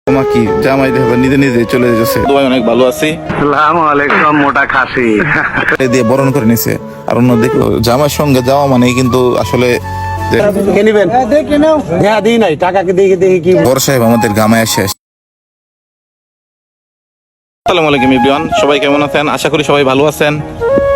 কি জামাই দেখো নিজে নিজে চলে যাচ্ছে। দুবাই অনেক ভালো আছি। আসসালামু আলাইকুম মোটা খাসি দিয়ে বরণ করে নিছে। আর অন্যদিকে জামাইয়ের সঙ্গে যাওয়া মানে কিন্তু আসলে কে নিবেন? হ্যাঁ দিই নাই টাকা দেখি দেখি কি বড় সাহেব আমাদের গামায় শেষ। আসসালামু আলাইকুম এভরিওয়ান, সবাই কেমন আছেন? আশা করি সবাই ভালো আছেন।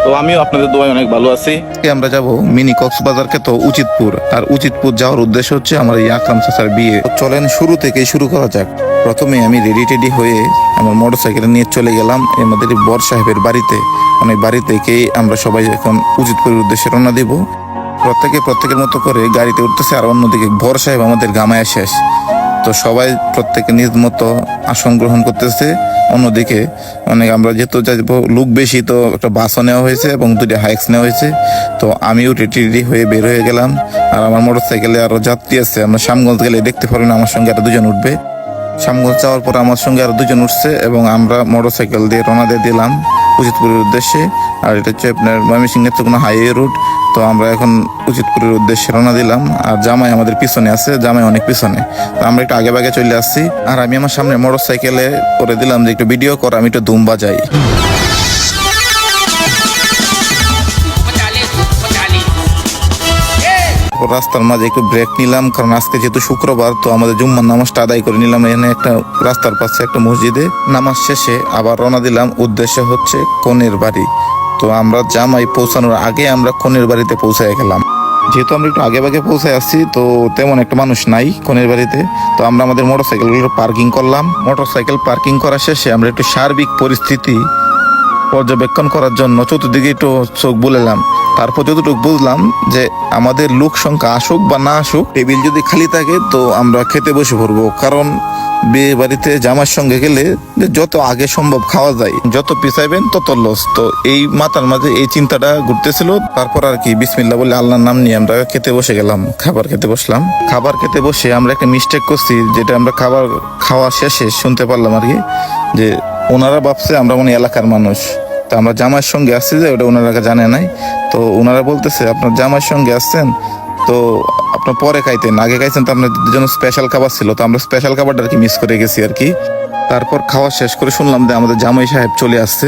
তো আমিও আপনাদের দোয়ায় অনেক ভালো আছি। আমরা যাব মিনি কক্সবাজারকে তো উচিতপুর, আর উচিতপুর যাওয়ার উদ্দেশ্য হচ্ছে আমার এই আকরাম চাচার বিয়ে। চলেন শুরু থেকেই শুরু করা যাক। প্রথমে আমি রেডি হয়ে আমার মোটরসাইকেল নিয়ে চলে গেলাম আমাদের বড় সাহেবের বাড়িতে। অনেক বাড়ি থেকেই আমরা সবাই এখন উচিতপুরের উদ্দেশ্যে রওনা দিব। প্রত্যেকের মতো করে গাড়িতে উঠতেছে, আর অন্যদিকে বড় সাহেব আমাদের গামায় শেষ। তো সবাই প্রত্যেকে নিজ মতো আসন গ্রহণ করতেছে। অন্যদিকে আমরা যেহেতু যাবো লোক বেশি, তো একটা বাসও নেওয়া হয়েছে এবং দুটো হাইক্স নেওয়া হয়েছে। তো আমিও রেডি হয়ে বের হয়ে গেলাম। আর আমার মোটর সাইকেলে আরো যাত্রী আছে। আমরা শ্যামগঞ্জ গেলে দেখতে পারবেন আমার সঙ্গে আরো দুজন উঠবে। শ্যামগঞ্জ যাওয়ার পর আমার সঙ্গে আরো দুজন উঠছে এবং আমরা মোটর সাইকেল দিয়ে রওনা দিয়ে দিলাম উচিতপুরের উদ্দেশ্যে। আর এটা হচ্ছে আপনার ময়মনসিংহের তো কোনো হাইওয়ে রুট। তো আমরা এখন উচিতপুরের উদ্দেশ্যে রওনা দিলাম। আর জামাই আমাদের পিছনে আছে, জামাই অনেক পিছনে। তো আমরা একটু আগে ভাগে চলে আসছি। আর আমি আমার সামনে মোটর সাইকেলে করে দিলাম যে একটু ভিডিও কর, আমি একটু ধুম বাজাই। রাস্তার মাঝে একটু ব্রেক নিলাম, কারণ আজকে যেহেতু শুক্রবার, তো আমাদের জুম্মার নামাজটা আদায় করে নিলাম এখানে একটা রাস্তার পাশে একটা মসজিদে। নামাজ শেষে আবার রওনা দিলাম, উদ্দেশ্য হচ্ছে কনের বাড়ি। তো আমরা জামাই পৌঁছানোর আগে আমরা কনের বাড়িতে পৌঁছায় গেলাম। যেহেতু আমরা একটু আগে ভাগে পৌঁছায় আসছি, তো তেমন একটা মানুষ নাই কনের বাড়িতে। তো আমরা আমাদের মোটরসাইকেলগুলো পার্কিং করলাম। মোটরসাইকেল পার্কিং করা শেষে আমরা একটু সার্বিক পরিস্থিতি পর্যবেক্ষণ করার জন্য চতুর্দিকে একটু চোখ বুলালাম। তারপর যতটুকু বুঝলাম যে আমাদের লোক সংখ্যা আসুক বা না আসুক, টেবিল যদি খালি থাকে তো আমরা খেতে বসে পড়বো। কারণ বিয়ে বাড়িতে জামার সঙ্গে গেলে যত আগে সম্ভব খাওয়া যায়, যত পিছাইবেন তত লস। তো এই মাথার মাঝে এই চিন্তাটা ঘুরতেছিল। তারপর আর কি বিসমিল্লাহ বলে আল্লাহর নাম নিয়ে আমরা খেতে বসে গেলাম। খাবার খেতে বসলাম। খাবার খেতে বসে আমরা একটা মিস্টেক করছি, যেটা আমরা খাওয়া শেষে শুনতে পারলাম আর কি, যে ওনারা ভাবছে আমরা মনে এলাকার মানুষ। তো আমরা জামাইয়ের সঙ্গে আসছি যে ওটা ওনারা জানে নাই। তো ওনারা বলতেছে আপনার জামাইয়ের সঙ্গে আসছেন, তো আপনার পরে খাইতেন, আগে খাইছেন। তো আপনার জন্য স্পেশাল খাবার ছিল, তো আমরা স্পেশাল খাবারটা আর কি মিস করে গেছি আর কি। তারপর খাওয়া শেষ করে শুনলাম যে আমাদের জামাই সাহেব চলে আসছে।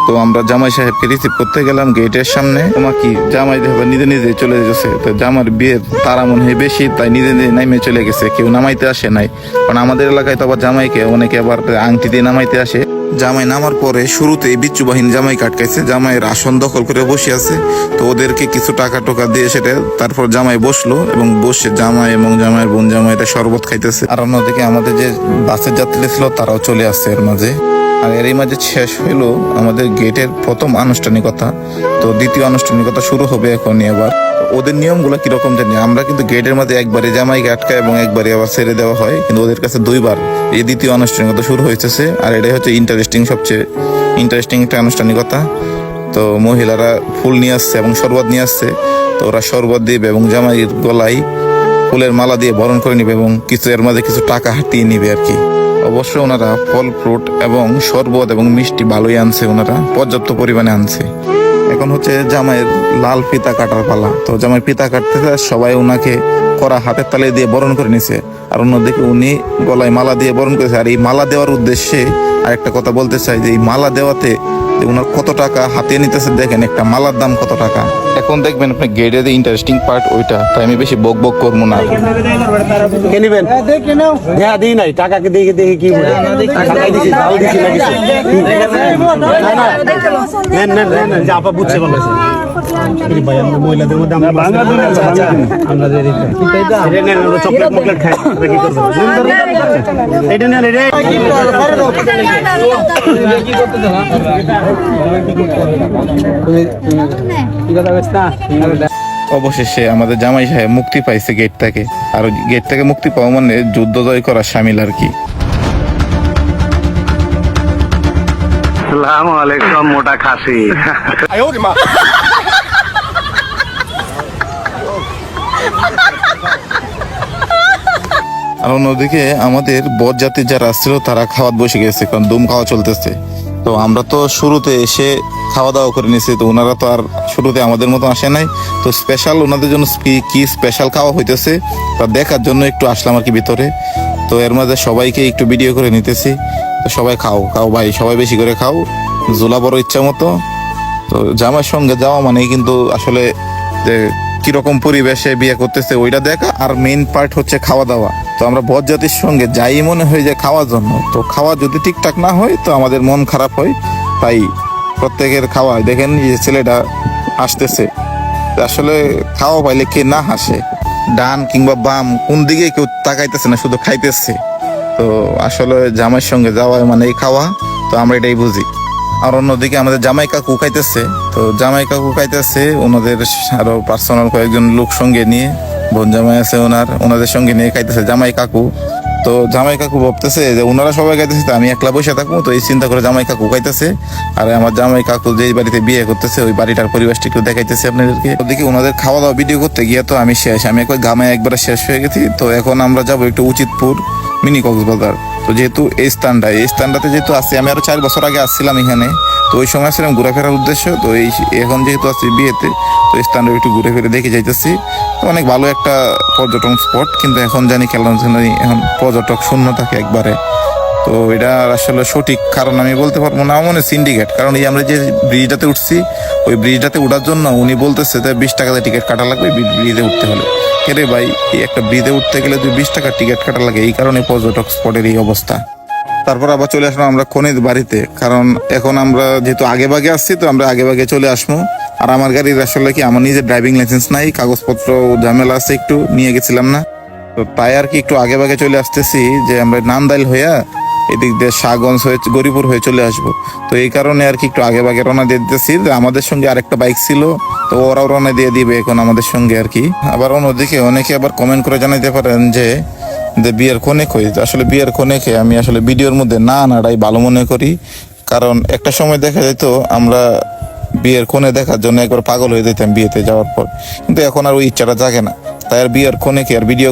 তো আমরা জামাই সাহেবকে রিসিভ করতে গেলাম গেটের সামনে। কি জামাই দেখো নিজে নিজে চলে গেছে। তো জামার বিয়ের তারা মনে হয় বেশি, তাই নিজে নিজে নামে চলে গেছে, কেউ নামাইতে আসে নাই। কারণ আমাদের এলাকায় তো আবার জামাইকে অনেকে আবার আংটি দিয়ে নামাইতে আসে। জামাই নামার পরে শুরুতেই বিচ্ছু বাহিনী জামাই কাটকাইছে, জামাইয়ের আসন দখল করে বসে আছে। তো ওদেরকে কিছু টাকা টোকা দিয়ে সেটা তারপর জামাই বসলো এবং বসে জামাই এবং জামাইয়ের বোন জামাইটা শরবত খাইতেছে। আর অন্যদিকে আমাদের যে বাসের যাত্রী ছিল তারাও চলে আসছে এর মাঝে। আর এরই মাঝে শেষ হইলো আমাদের গেটের প্রথম আনুষ্ঠানিকতা। তো দ্বিতীয় আনুষ্ঠানিকতা শুরু হবে এখনই। আবার ওদের নিয়মগুলো কিরকম জানি, আমরা কিন্তু গেটের মাঝে একবারে জামাইকে আটকায় এবং একবারে আবার ছেড়ে দেওয়া হয়, কিন্তু ওদের কাছে দুইবার এই দ্বিতীয় আনুষ্ঠানিকতা শুরু হয়েছে। আর এটাই হচ্ছে সবচেয়ে ইন্টারেস্টিং একটা আনুষ্ঠানিকতা। তো মহিলারা ফুল নিয়ে আসছে এবং শরবত নিয়ে আসছে। তো ওরা শরবত দিবে এবং জামাইয়ের গলায় ফুলের মালা দিয়ে বরণ করে নিবে এবং কিছু এর মাঝে কিছু টাকা হাতিয়ে নিবে আর কি। অবশ্য ওনারা ফল ফ্রুট এবং শরবত এবং মিষ্টি ভালোই আনছে, ওনারা পর্যাপ্ত পরিমাণে আনছে। এখন হচ্ছে জামাইয়ের লাল ফিতা কাটার পালা। তো জামাই ফিতা কাটতেছে, সবাই ওনাকে করা হাতের তালে দিয়ে বরণ করে নিছে। আর অন্যদিকে উনি গলায় মালা দিয়ে বরণ করেছে। আর এই মালা দেওয়ার উদ্দেশ্যে আরেকটা কথা বলতে চাই, যে এই মালা দেওয়াতে ওনার কত টাকা হাতিয়ে নিতেছে দেখেন, একটা মালার দাম কত টাকা। এখন দেখবেন আপনি গেটের ইন্টারেস্টিং পার্ট ওইটা, তাই আমি বেশি বক করবো না। কে নিবেন? হ্যাঁ দিই নাই টাকা দেখি দেখি কি আপা বুঝছে ভালো চকলেট মকলেট খাই কি করবো এটা নেন রে অবশেষে আমাদের জামাই সাহেব মুক্তি পাইছে গেট থেকে। আর গেট থেকে মুক্তি পাওয়া মানে যুদ্ধ জয় করা শামিল আর কি। আসসালামু আলাইকুম মোটা খাসি আর অন্যদিকে আমাদের বরযাত্রী যারা আসছিল তারা খাওয়াত বসে গেছে, কারণ দুম খাওয়া চলতেছে। তো আমরা তো শুরুতে এসে খাওয়া দাওয়া করে নিয়েছি, তো ওনারা তো আর শুরুতে আমাদের মতো আসে নাই। তো স্পেশাল ওনাদের জন্য কি স্পেশাল খাওয়া হইতেছে তা দেখার জন্য একটু আসলাম আর কি ভিতরে। তো তো এর মাঝে সবাইকে একটু ভিডিও করে নিতেছি। তো সবাই খাও খাও ভাই, সবাই বেশি করে খাও, জোলা বড় ইচ্ছা মতো। তো জামাইয়ের সঙ্গে যাওয়া মানে কিন্তু আসলে যে কিরকম পরিবেশে বিয়ে করতেছে ওইটা দেখা, আর মেইন পার্ট হচ্ছে খাওয়া দাওয়া। তো আমরা বরযাত্রীর সঙ্গে যাই মনে হয় যে খাওয়ার জন্য, তো খাওয়া যদি ঠিকঠাক না হয় তো আমাদের মন খারাপ হয়। তাই প্রত্যেকের খাওয়া দেখেন যে ছেলেটা হাসতেছে, আসলে খাওয়া পাইলে কে না হাসে, ডান কিংবা বাম কোন দিকে কেউ তাকাইতেছে না, শুধু খাইতেছে। তো আসলে জামাইয়ের সঙ্গে যাওয়া মানে এই খাওয়া, তো আমরা এটাই বুঝি। আর অন্যদিকে আমাদের জামাই কাকু খাইতেছে, তো জামাই কাকু খাইতেছে ওনাদের আরো পার্সোনাল কয়েকজন লোক সঙ্গে নিয়ে, বোন জামাই আছে ওনাদের সঙ্গে নিয়ে খাইতেছে জামাই কাকু। তো জামাই কাকু ভাবতেছে যে ওনারা সবাই খাইতেছে, তো আমি একলা বসে থাকবো, তো এই চিন্তা করে জামাই কাকু খাইতেছে। আর আমার জামাই কাকু যে বাড়িতে বিয়ে করতেছে ওই বাড়িটার পরিবেশটা একটু দেখাইতেছে আপনাদেরকে। ওদিকে ওনাদের খাওয়া দাওয়া ভিডিও করতে গিয়ে তো আমি শেষ, আমি একবার গামায় একবার শেষ হয়ে গেছি। তো এখন আমরা যাবো একটু উচিতপুর মিনি কক্সবাজার। তো যেহেতু এই স্থানটাতে যেহেতু আসছি, আমি আরো 4 বছর আগে আসছিলাম এখানে, তো ওই সময় আসছিলাম ঘোরাফেরার উদ্দেশ্য। তো এখন যেহেতু আসছি বিয়েতে, তো এই স্থানটা একটু ঘুরে ফিরে দেখে যাইতেছি। তো অনেক ভালো একটা পর্যটন স্পট, কিন্তু এখন জানি কেন এখন পর্যটক শূন্য থাকে একবারে। তো এটা আসলে সঠিক কারণ আমি বলতে পারবো না, আমার মনে সিন্ডিকেট। কারণ এই আমরা যে ব্রিজটাতে উঠছি, ওই ব্রিজটাতে উঠার জন্য উনি বলতেছে যে 20 টাকাতে টিকিট কাটা লাগবে ব্রিজে উঠতে হলে। রে ভাই, এই একটা ব্রিজে উঠতে গেলে 20 টাকার টিকিট কাটা লাগে, এই কারণে পর্যটক স্পটের এই অবস্থা। তারপর আবার চলে আসলাম আমরা কনের বাড়িতে, কারণ এখন আমরা যেহেতু আগে ভাগে আসছি, তো আমরা আগে ভাগে চলে আসবো। আর আমার গাড়ির আসলে কি আমার নিজের ড্রাইভিং লাইসেন্স নাই, কাগজপত্র ঝামেলা আছে, একটু নিয়ে গেছিলাম না। তো তাই আর কি একটু আগে ভাগে চলে আসতেছি, যে আমরা নান্দাইল হইয়া এদিক দিয়ে শাহগঞ্জ হয়ে গরিপুর হয়ে চলে আসবো। তো এই কারণে আর কি একটু আগে ভাগে রওনা দিয়ে দিতেছি। আমাদের সঙ্গে আরেকটা বাইক ছিল, তো ওরাও রওনা দিয়ে দিবে এখন আমাদের সঙ্গে আর কি। আবার অন্যদিকে অনেকে আবার কমেন্ট করে জানাইতে পারেন যে বিয়ের কোনে কই। আসলে বিয়ের কোনেকে আমি আসলে ভিডিওর মধ্যে না আনাটাই ভালো মনে করি, কারণ একটা সময় দেখা যেত আমরা বিয়ের কোণে দেখার জন্য একবার পাগল হয়ে যেতাম বিয়েতে যাওয়ার পর, কিন্তু এখন আর ওই ইচ্ছাটা জাগে না। তাই আর বিয়ের কোনেকে আর ভিডিও